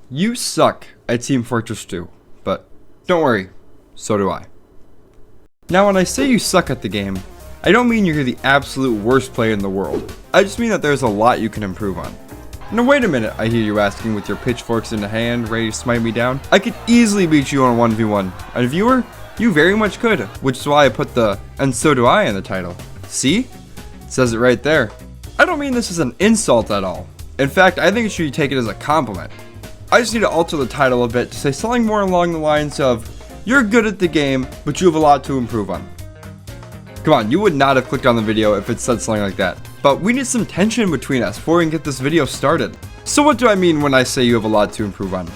You suck at Team Fortress 2, but don't worry, so do I. Now when I say you suck at the game, I don't mean you're the absolute worst player in the world. I just mean that there's a lot you can improve on. Now wait a minute, I hear you asking with your pitchforks in the hand, ready to smite me down. I could easily beat you on a 1v1. And viewer, you very much could, which is why I put the "and so do I" in the title. See? It says it right there. I don't mean this as an insult at all. In fact, I think you should take it as a compliment. I just need to alter the title a bit to say something more along the lines of, you're good at the game, but you have a lot to improve on. Come on, you would not have clicked on the video if it said something like that. But we need some tension between us before we can get this video started. So what do I mean when I say you have a lot to improve on?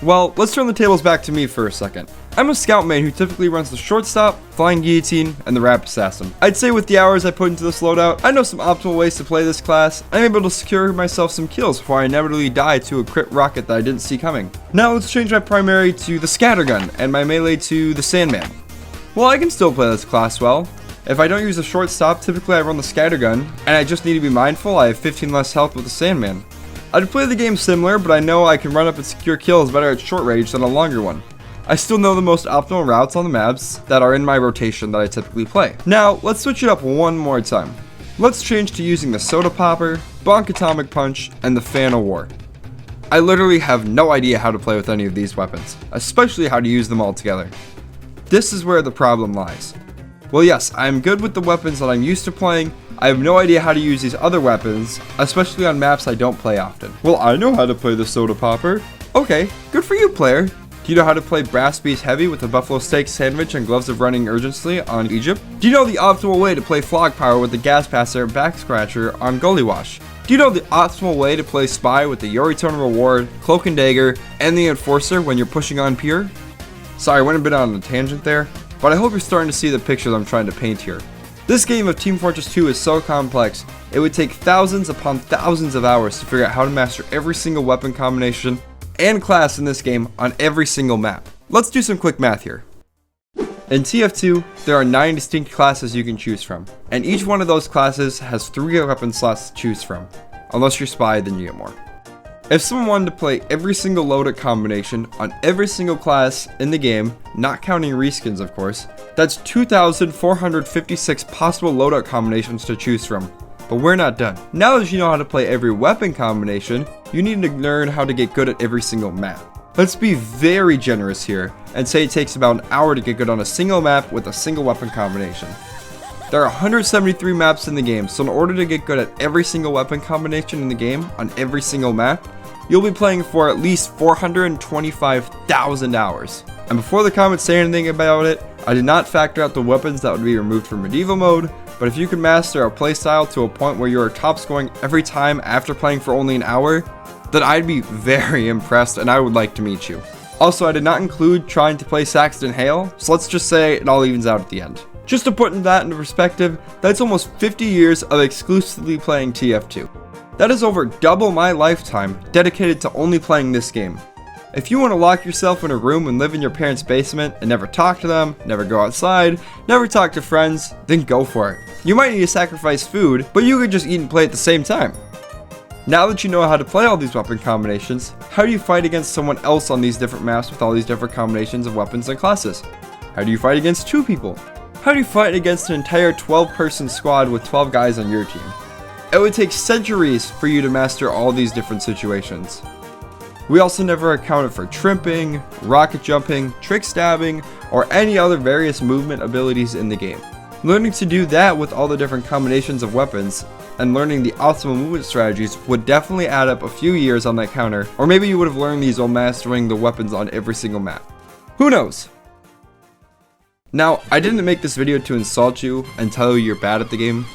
Well, let's turn the tables back to me for a second. I'm a scout main who typically runs the shortstop, flying guillotine, and the rapid assassin. I'd say with the hours I put into this loadout, I know some optimal ways to play this class. I'm able to secure myself some kills before I inevitably die to a crit rocket that I didn't see coming. Now let's change my primary to the scattergun and my melee to the sandman. Well, I can still play this class well. If I don't use a shortstop, typically I run the scattergun, and I just need to be mindful I have 15 less health with the sandman. I'd play the game similar, but I know I can run up and secure kills better at short range than a longer one. I still know the most optimal routes on the maps that are in my rotation that I typically play. Now, let's switch it up one more time. Let's change to using the Soda Popper, Bonk Atomic Punch, and the Fan of War. I literally have no idea how to play with any of these weapons, especially how to use them all together. This is where the problem lies. Well yes, I'm good with the weapons that I'm used to playing. I have no idea how to use these other weapons, especially on maps I don't play often. Well, I know how to play the Soda Popper. Okay, good for you, player. Do you know how to play Brass Beast Heavy with a buffalo steak sandwich and gloves of running urgency on Egypt? Do you know the optimal way to play Flog Power with the Gas Passer and Back Scratcher on Gully Wash? Do you know the optimal way to play Spy with the Yoritone Reward, Cloak and Dagger, and the Enforcer when you're pushing on Pure? Sorry, I went a bit on a tangent there, but I hope you're starting to see the picture that I'm trying to paint here. This game of Team Fortress 2 is so complex, it would take thousands upon thousands of hours to figure out how to master every single weapon combination and class in this game on every single map. Let's do some quick math here. In TF2, there are 9 distinct classes you can choose from, and each one of those classes has 3 weapon slots to choose from. Unless you're Spy, then you get more. If someone wanted to play every single loadout combination on every single class in the game, not counting reskins of course, that's 2,456 possible loadout combinations to choose from. But we're not done. Now that you know how to play every weapon combination, you need to learn how to get good at every single map. Let's be very generous here and say it takes about an hour to get good on a single map with a single weapon combination. There are 173 maps in the game, so in order to get good at every single weapon combination in the game on every single map, you'll be playing for at least 425,000 hours. And before the comments say anything about it, I did not factor out the weapons that would be removed from medieval mode, but if you can master a playstyle to a point where you are top scoring every time after playing for only an hour, then I'd be very impressed and I would like to meet you. Also, I did not include trying to play Saxton Hale, so let's just say it all evens out at the end. Just to put that into perspective, that's almost 50 years of exclusively playing TF2. That is over double my lifetime dedicated to only playing this game. If you want to lock yourself in a room and live in your parents' basement and never talk to them, never go outside, never talk to friends, then go for it. You might need to sacrifice food, but you could just eat and play at the same time. Now that you know how to play all these weapon combinations, how do you fight against someone else on these different maps with all these different combinations of weapons and classes? How do you fight against 2 people? How do you fight against an entire 12-person squad with 12 guys on your team? It would take centuries for you to master all these different situations. We also never accounted for tripping, rocket jumping, trick stabbing, or any other various movement abilities in the game. Learning to do that with all the different combinations of weapons and learning the optimal movement strategies would definitely add up a few years on that counter, or maybe you would have learned these while mastering the weapons on every single map. Who knows? Now, I didn't make this video to insult you and tell you you're bad at the game.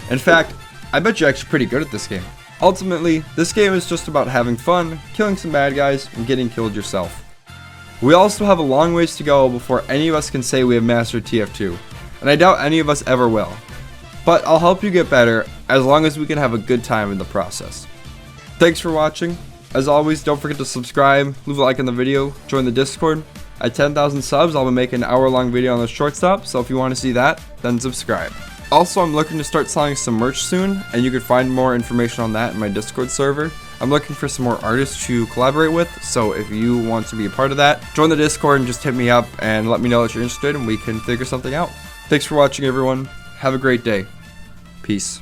In fact, I bet you're actually pretty good at this game. Ultimately, this game is just about having fun, killing some bad guys, and getting killed yourself. We also have a long ways to go before any of us can say we have mastered TF2, and I doubt any of us ever will. But I'll help you get better as long as we can have a good time in the process. Thanks for watching. As always, don't forget to subscribe, leave a like on the video, join the Discord. At 10,000 subs, I'll be making an hour-long video on the shortstop, so if you want to see that, then subscribe. Also, I'm looking to start selling some merch soon, and you can find more information on that in my Discord server. I'm looking for some more artists to collaborate with, so if you want to be a part of that, join the Discord and just hit me up and let me know that you're interested and we can figure something out. Thanks for watching, everyone. Have a great day. Peace.